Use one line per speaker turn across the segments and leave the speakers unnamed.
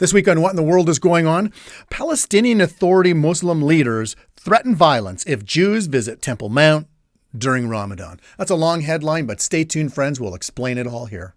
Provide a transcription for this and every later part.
This week on What in the World is Going On, Palestinian Authority Muslim leaders threaten violence if Jews visit Temple Mount during Ramadan. That's a long headline, but stay tuned, friends. We'll explain it all here.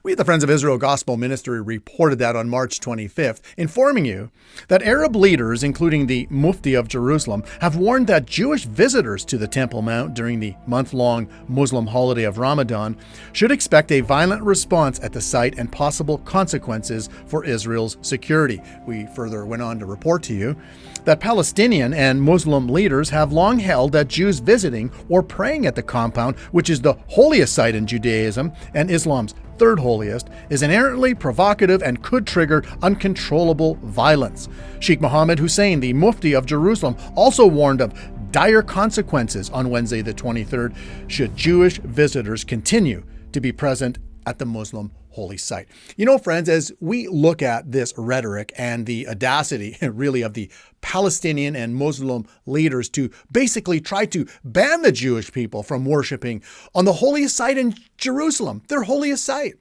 We at the Friends of Israel Gospel Ministry reported that on March 25th, informing you that Arab leaders, including the Mufti of Jerusalem, have warned that Jewish visitors to the Temple Mount during the month-long Muslim holiday of Ramadan should expect a violent response at the site and possible consequences for Israel's security. We further went on to report to you that Palestinian and Muslim leaders have long held that Jews visiting or praying at the compound, which is the holiest site in Judaism and Islam's third holiest, is inherently provocative and could trigger uncontrollable violence. Sheikh Mohammed Hussein, the Mufti of Jerusalem, also warned of dire consequences on Wednesday the 23rd should Jewish visitors continue to be present at the Muslim holy site. You know, friends, as we look at this rhetoric and the audacity really of the Palestinian and Muslim leaders to basically try to ban the Jewish people from worshiping on the holiest site in Jerusalem, their holiest site.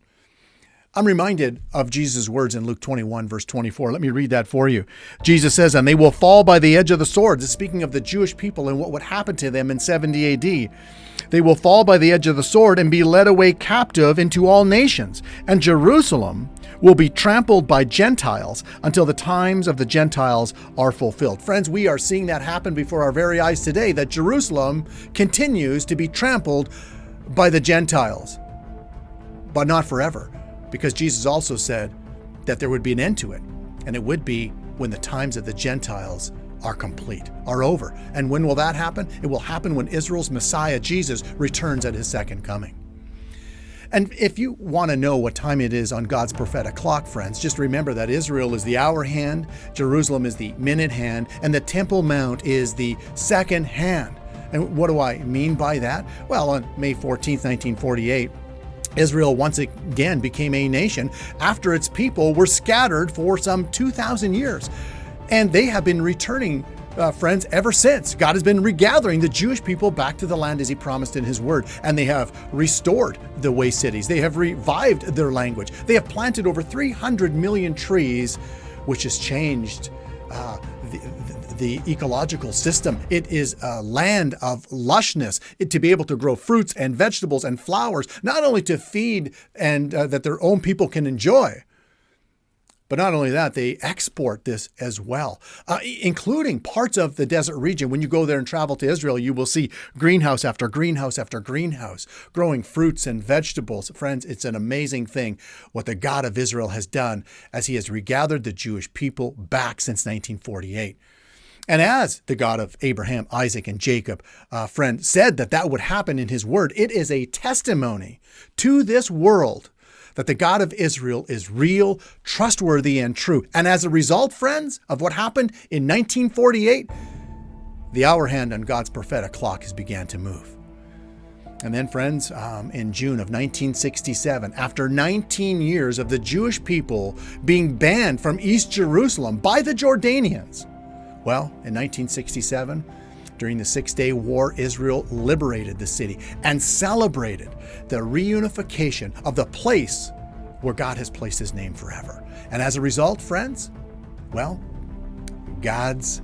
I'm reminded of Jesus' words in Luke 21, verse 24. Let me read that for you. Jesus says, "And they will fall by the edge of the sword." This is speaking of the Jewish people and what would happen to them in 70 AD. "They will fall by the edge of the sword and be led away captive into all nations. And Jerusalem will be trampled by Gentiles until the times of the Gentiles are fulfilled." Friends, we are seeing that happen before our very eyes today, that Jerusalem continues to be trampled by the Gentiles, but not forever. Because Jesus also said that there would be an end to it, and it would be when the times of the Gentiles are complete, are over. And when will that happen? It will happen when Israel's Messiah, Jesus, returns at his second coming. And if you want to know what time it is on God's prophetic clock, friends, just remember that Israel is the hour hand, Jerusalem is the minute hand, and the Temple Mount is the second hand. And what do I mean by that? Well, on May 14th, 1948, Israel once again became a nation after its people were scattered for some 2,000 years. And they have been returning, friends, ever since. God has been regathering the Jewish people back to the land as he promised in his word. And they have restored the waste cities. They have revived their language. They have planted over 300 million trees, which has changed the ecological system. It is a land of lushness, to be able to grow fruits and vegetables and flowers, not only to feed and that their own people can enjoy, but not only that, they export this as well, including parts of the desert region. When you go there and travel to Israel, you will see greenhouse after greenhouse after greenhouse, growing fruits and vegetables. Friends, it's an amazing thing what the God of Israel has done as he has regathered the Jewish people back since 1948. And as the God of Abraham, Isaac, and Jacob, friend, said that would happen in his word, it is a testimony to this world that the God of Israel is real, trustworthy, and true. And as a result, friends, of what happened in 1948, the hour hand on God's prophetic clock has began to move. And then, friends, in June of 1967, after 19 years of the Jewish people being banned from East Jerusalem by the Jordanians, well, in 1967, during the Six-Day War, Israel liberated the city and celebrated the reunification of the place where God has placed his name forever. And as a result, friends, well, God's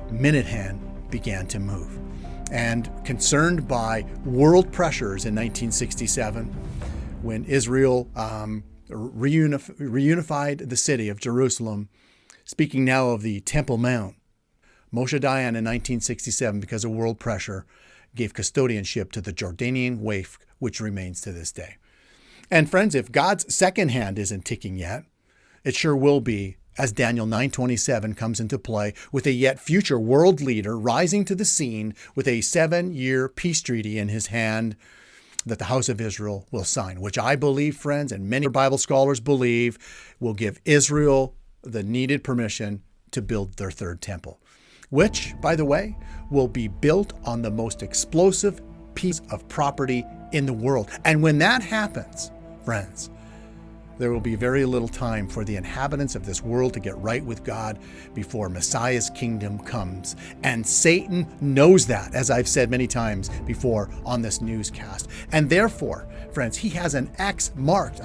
minute hand began to move. And concerned by world pressures in 1967, when Israel reunified the city of Jerusalem, speaking now of the Temple Mount, Moshe Dayan in 1967, because of world pressure, gave custodianship to the Jordanian waif, which remains to this day. And friends, if God's second hand isn't ticking yet, it sure will be as Daniel 9:27 comes into play, with a yet future world leader rising to the scene with a 7-year peace treaty in his hand that the house of Israel will sign, which I believe, friends, and many Bible scholars believe, will give Israel the needed permission to build their third temple, which, by the way, will be built on the most explosive piece of property in the world. And when that happens, friends, there will be very little time for the inhabitants of this world to get right with God before Messiah's kingdom comes. And Satan knows that, as I've said many times before on this newscast. And therefore, friends, he has an X marked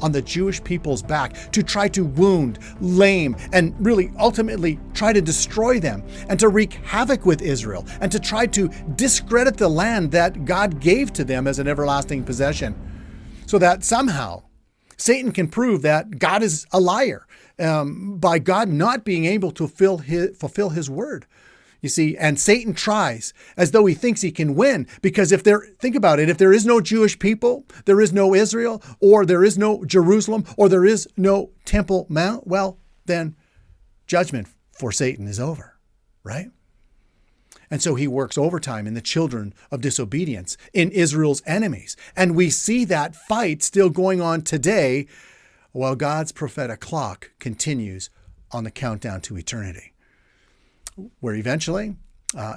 on the Jewish people's back to try to wound, lame, and really ultimately try to destroy them and to wreak havoc with Israel and to try to discredit the land that God gave to them as an everlasting possession, so that somehow Satan can prove that God is a liar by God not being able to fulfill his word. You see, and Satan tries as though he thinks he can win, because think about it, if there is no Jewish people, there is no Israel, or there is no Jerusalem, or there is no Temple Mount, well, then judgment for Satan is over, right? And so he works overtime in the children of disobedience, in Israel's enemies. And we see that fight still going on today while God's prophetic clock continues on the countdown to eternity, where eventually,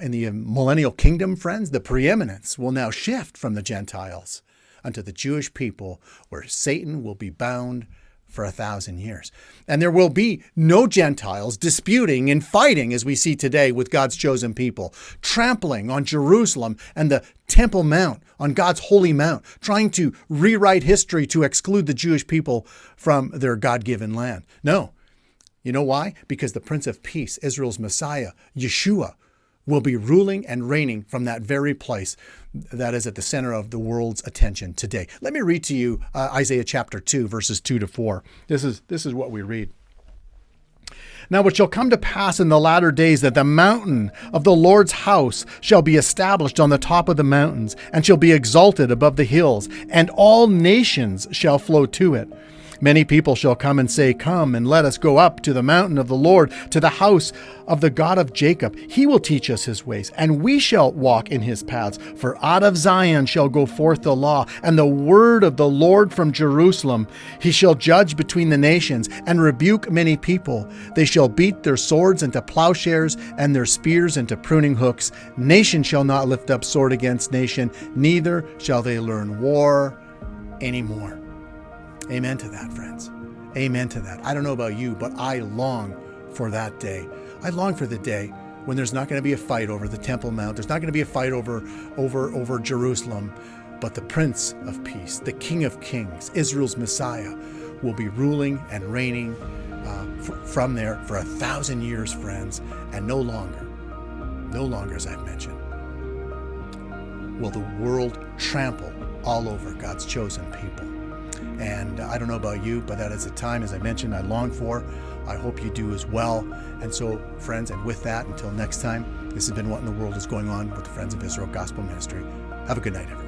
in the millennial kingdom, friends, the preeminence will now shift from the Gentiles unto the Jewish people, where Satan will be bound for 1,000 years. And there will be no Gentiles disputing and fighting, as we see today with God's chosen people, trampling on Jerusalem and the Temple Mount, on God's holy mount, trying to rewrite history to exclude the Jewish people from their God-given land. No. You know why? Because the Prince of Peace, Israel's Messiah, Yeshua, will be ruling and reigning from that very place that is at the center of the world's attention today. Let me read to you Isaiah chapter 2, verses 2 to 4. This is what we read. Now it shall come to pass in the latter days that the mountain of the Lord's house shall be established on the top of the mountains, and shall be exalted above the hills, and all nations shall flow to it. Many people shall come and say, Come, and let us go up to the mountain of the Lord, to the house of the God of Jacob. He will teach us his ways, and we shall walk in his paths. For out of Zion shall go forth the law, and the word of the Lord from Jerusalem. He shall judge between the nations, and rebuke many people. They shall beat their swords into plowshares, and their spears into pruning hooks. Nation shall not lift up sword against nation, neither shall they learn war anymore. Amen to that, friends. Amen to that. I don't know about you, but I long for that day. I long for the day when there's not going to be a fight over the Temple Mount. There's not going to be a fight over Jerusalem, but the Prince of Peace, the King of Kings, Israel's Messiah, will be ruling and reigning from there for 1,000 years, friends, and no longer, as I've mentioned, will the world trample all over God's chosen people. And I don't know about you, but that is a time, as I mentioned, I long for. I hope you do as well. And so, friends, and with that, until next time, this has been What in the World is Going On with the Friends of Israel Gospel Ministry. Have a good night, everyone.